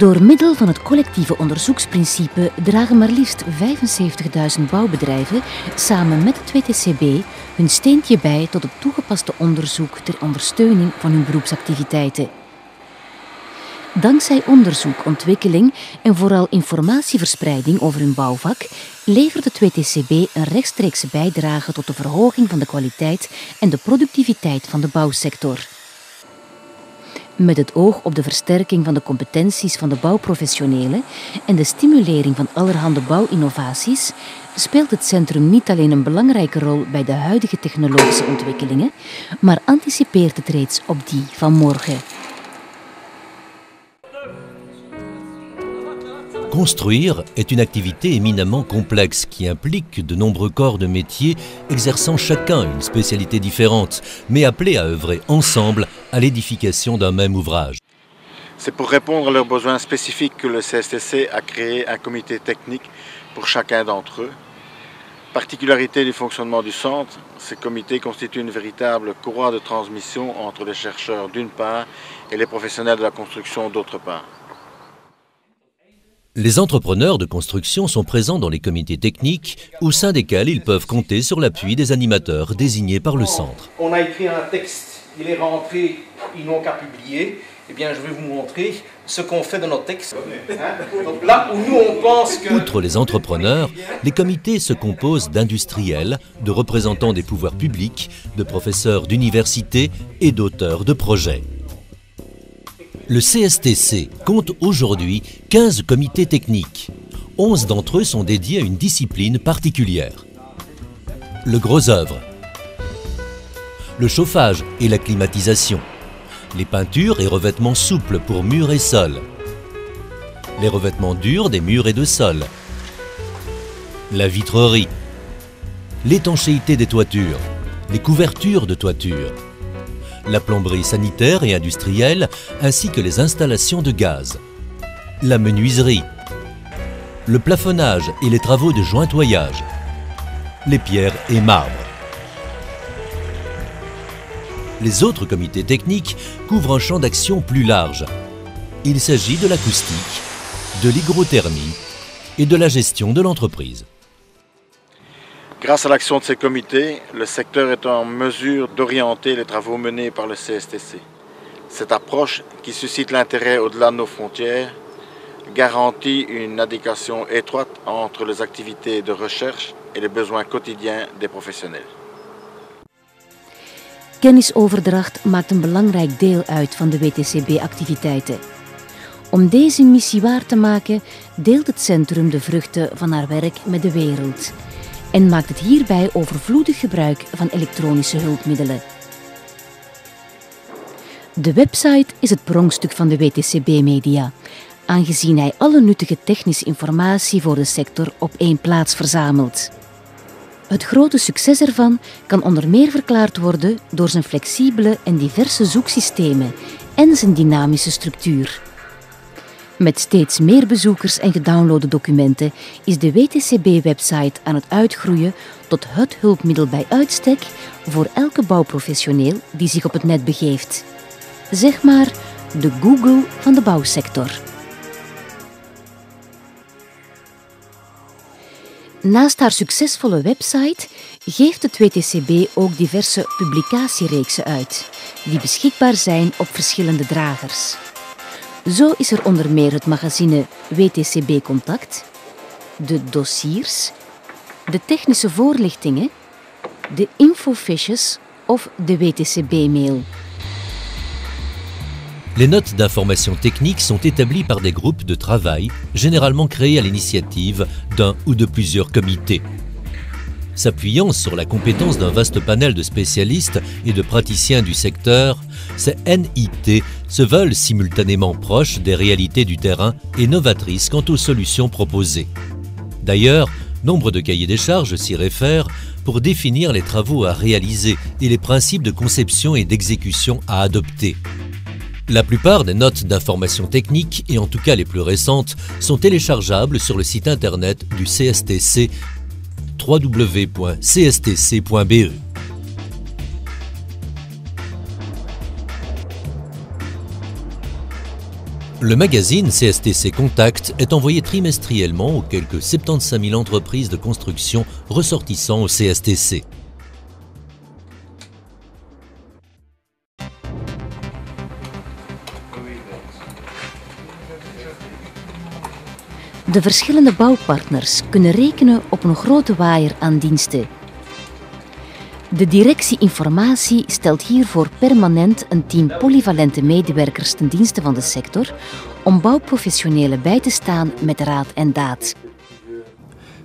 Door middel van het collectieve onderzoeksprincipe dragen maar liefst 75.000 bouwbedrijven samen met het WTCB hun steentje bij tot het toegepaste onderzoek ter ondersteuning van hun beroepsactiviteiten. Dankzij onderzoek, ontwikkeling en vooral informatieverspreiding over hun bouwvak levert het WTCB een rechtstreekse bijdrage tot de verhoging van de kwaliteit en de productiviteit van de bouwsector. Met het oog op de versterking van de competenties van de bouwprofessionelen en de stimulering van allerhande bouwinnovaties speelt het centrum niet alleen een belangrijke rol bij de huidige technologische ontwikkelingen, maar anticipeert het reeds op die van morgen. Construire est une activité éminemment complexe qui implique de nombreux corps de métier exerçant chacun une spécialité différente, mais appelés à œuvrer ensemble à l'édification d'un même ouvrage. C'est pour répondre à leurs besoins spécifiques que le CSTC a créé un comité technique pour chacun d'entre eux. Particularité du fonctionnement du centre, ces comités constituent une véritable courroie de transmission entre les chercheurs d'une part et les professionnels de la construction d'autre part. Les entrepreneurs de construction sont présents dans les comités techniques au sein desquels ils peuvent compter sur l'appui des animateurs désignés par le centre. On a écrit un texte, il est rentré, ils n'ont qu'à publier. Eh bien, je vais vous montrer ce qu'on fait dans notre texte. Donc là où nous on pense que... Outre les entrepreneurs, les comités se composent d'industriels, de représentants des pouvoirs publics, de professeurs d'université et d'auteurs de projets. Le CSTC compte aujourd'hui 15 comités techniques. 11 d'entre eux sont dédiés à une discipline particulière. Le gros œuvre, le chauffage et la climatisation, les peintures et revêtements souples pour murs et sols, les revêtements durs des murs et de sols, la vitrerie, l'étanchéité des toitures, les couvertures de toiture, la plomberie sanitaire et industrielle, ainsi que les installations de gaz, la menuiserie, le plafonnage et les travaux de jointoyage, les pierres et marbres. Les autres comités techniques couvrent un champ d'action plus large. Il s'agit de l'acoustique, de l'hygrothermie et de la gestion de l'entreprise. Grâce à l'action de ces comités, le secteur est en mesure d'orienter les travaux menés par le CSTC. Cette approche, qui suscite l'intérêt au-delà de nos frontières, garantit une adéquation étroite entre les activités de recherche et les besoins quotidiens des professionnels. Kennisoverdracht maakt een belangrijk deel uit van de WTCB-activiteiten. Om deze missie waar te maken, deelt het centrum de vruchten van haar werk met de wereld en maakt het hierbij overvloedig gebruik van elektronische hulpmiddelen. De website is het pronkstuk van de WTCB-media, aangezien hij alle nuttige technische informatie voor de sector op één plaats verzamelt. Het grote succes ervan kan onder meer verklaard worden door zijn flexibele en diverse zoeksystemen en zijn dynamische structuur. Met steeds meer bezoekers en gedownloade documenten is de WTCB-website aan het uitgroeien tot het hulpmiddel bij uitstek voor elke bouwprofessioneel die zich op het net begeeft. Zeg maar de Google van de bouwsector. Naast haar succesvolle website geeft het WTCB ook diverse publicatiereeksen uit, die beschikbaar zijn op verschillende dragers. Zo is er onder meer het magazine WTCB Contact, de dossiers, de technische voorlichtingen, de infofiches of de WTCB-mail. Les notes d'information technique sont établies par des groupes de travail, généralement créés à l'initiative d'un ou de plusieurs comités. S'appuyant sur la compétence d'un vaste panel de spécialistes et de praticiens du secteur, ces NIT se veulent simultanément proches des réalités du terrain et novatrices quant aux solutions proposées. D'ailleurs, nombre de cahiers des charges s'y réfèrent pour définir les travaux à réaliser et les principes de conception et d'exécution à adopter. La plupart des notes d'information technique, et en tout cas les plus récentes, sont téléchargeables sur le site internet du CSTC www.cstc.be. Le magazine CSTC Contact est envoyé trimestriellement aux quelques 75 000 entreprises de construction ressortissant au CSTC. De verschillende bouwpartners kunnen rekenen op een grote waaier aan diensten. De directie informatie stelt hiervoor permanent een team polyvalente medewerkers ten dienste van de sector om bouwprofessionelen bij te staan met raad en daad.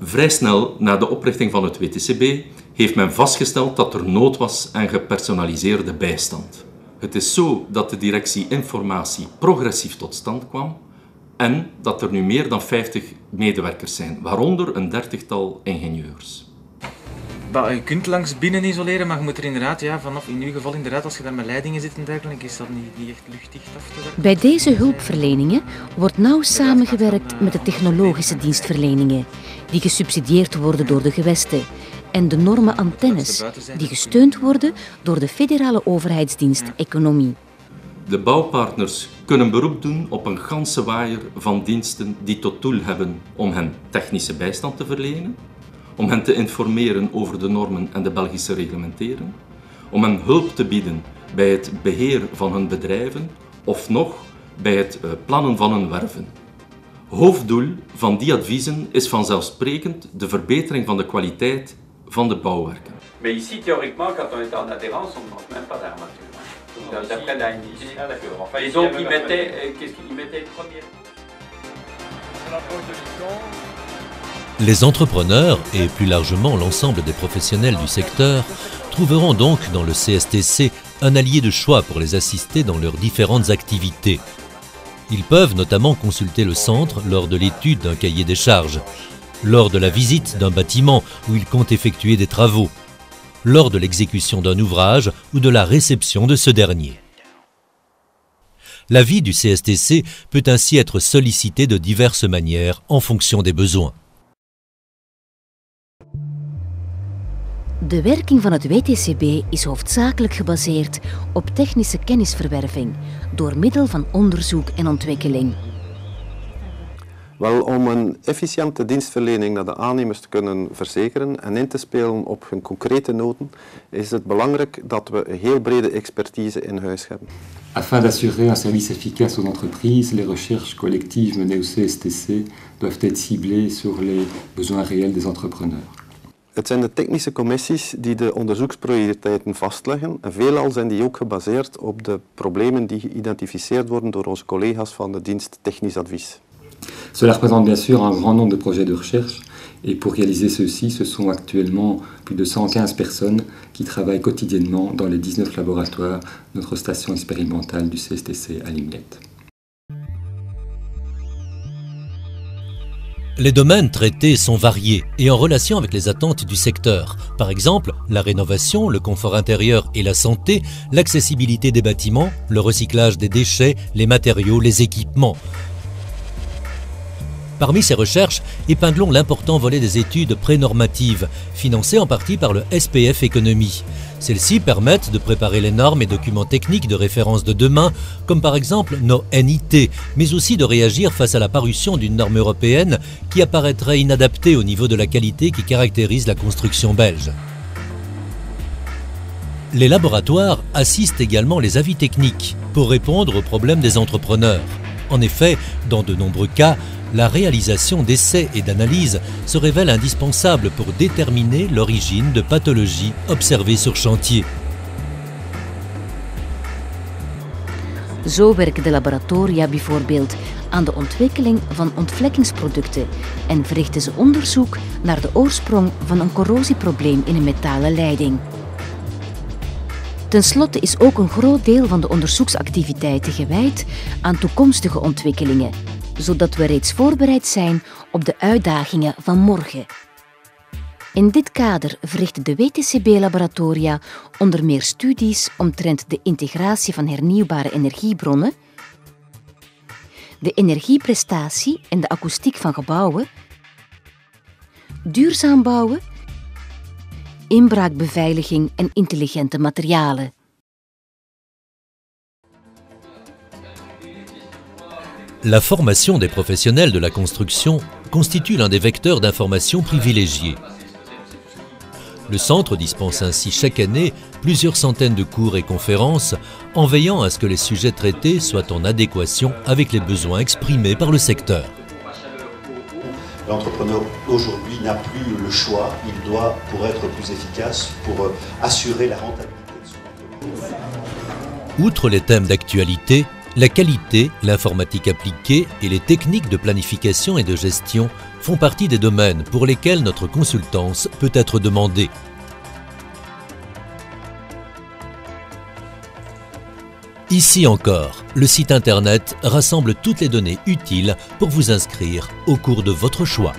Vrij snel na de oprichting van het WTCB heeft men vastgesteld dat er nood was aan gepersonaliseerde bijstand. Het is zo dat de directie informatie progressief tot stand kwam en dat er nu meer dan 50 medewerkers zijn, waaronder een 30-tal ingenieurs. Je kunt langs binnen isoleren, maar je moet er inderdaad, ja, vanaf in uw geval inderdaad, als je daar met leidingen zit en dergelijke, is dat niet echt luchtdicht af te werken. Bij deze hulpverleningen wordt nauw samengewerkt met de technologische dienstverleningen, die gesubsidieerd worden door de gewesten, en de normen antennes, die gesteund worden door de federale overheidsdienst Economie. De bouwpartners kunnen beroep doen op een ganse waaier van diensten die tot doel hebben om hen technische bijstand te verlenen, om hen te informeren over de normen en de Belgische reglementering, om hen hulp te bieden bij het beheer van hun bedrijven of nog bij het plannen van hun werven. Hoofddoel van die adviezen is vanzelfsprekend de verbetering van de kwaliteit van de bouwwerken. Mais ici, théoriquement, quand on est en adhérence, on ne manque même pas d'armature. D'après l'ANIS. Et donc, ils mettaient, qu'est-ce qu'ils mettaient premier? Les entrepreneurs et plus largement l'ensemble des professionnels du secteur trouveront donc dans le CSTC un allié de choix pour les assister dans leurs différentes activités. Ils peuvent notamment consulter le centre lors de l'étude d'un cahier des charges, lors de la visite d'un bâtiment où ils comptent effectuer des travaux, lors de l'exécution d'un ouvrage ou de la réception de ce dernier. L'avis du CSTC peut ainsi être sollicité de diverses manières en fonction des besoins. De werking van het WTCB is hoofdzakelijk gebaseerd op technische kennisverwerving door middel van onderzoek en ontwikkeling. Wel, om een efficiënte dienstverlening naar de aannemers te kunnen verzekeren en in te spelen op hun concrete noden, is het belangrijk dat we een heel brede expertise in huis hebben. Afin d'assurer un service efficace aux entreprises, les recherches collectives menées au CSTC doivent être ciblées sur les besoins réels des entrepreneurs. Het zijn de technische commissies die de onderzoeksprioriteiten vastleggen en veelal zijn die ook gebaseerd op de problemen die geïdentificeerd worden door onze collega's van de dienst technisch advies. Cela représente bien sûr un grand nombre de projets de recherche et pour réaliser ceux-ci, ce sont actuellement plus de 115 personnes qui travaillent quotidiennement dans les 19 laboratoires de notre station expérimentale du CSTC à Limlet. Les domaines traités sont variés et en relation avec les attentes du secteur. Par exemple, la rénovation, le confort intérieur et la santé, l'accessibilité des bâtiments, le recyclage des déchets, les matériaux, les équipements. Parmi ces recherches, épinglons l'important volet des études prénormatives, financées en partie par le SPF Économie. Celles-ci permettent de préparer les normes et documents techniques de référence de demain, comme par exemple nos NIT, mais aussi de réagir face à la parution d'une norme européenne qui apparaîtrait inadaptée au niveau de la qualité qui caractérise la construction belge. Les laboratoires assistent également les avis techniques pour répondre aux problèmes des entrepreneurs. En effet, dans de nombreux cas, la réalisation d'essais et d'analyses se révèle indispensable pour déterminer l'origine de pathologies observées sur chantier. Zo werken de laboratoria bijvoorbeeld aan de ontwikkeling van ontvlekkingsproducten en verrichten ze onderzoek naar de oorsprong van een corrosieprobleem in een metalen leiding. Ten slotte is ook een groot deel van de onderzoeksactiviteiten gewijd aan toekomstige ontwikkelingen, zodat we reeds voorbereid zijn op de uitdagingen van morgen. In dit kader verrichten de WTCB-laboratoria onder meer studies omtrent de integratie van hernieuwbare energiebronnen, de energieprestatie en de akoestiek van gebouwen, duurzaam bouwen, inbraakbeveiliging en intelligente materialen. La formation des professionnels de la construction constitue l'un des vecteurs d'information privilégiés. Le centre dispense ainsi chaque année plusieurs centaines de cours et conférences en veillant à ce que les sujets traités soient en adéquation avec les besoins exprimés par le secteur. L'entrepreneur aujourd'hui n'a plus le choix, il doit, pour être plus efficace, pour assurer la rentabilité de son entreprise. Outre les thèmes d'actualité, la qualité, l'informatique appliquée et les techniques de planification et de gestion font partie des domaines pour lesquels notre consultance peut être demandée. Ici encore, le site internet rassemble toutes les données utiles pour vous inscrire au cours de votre choix.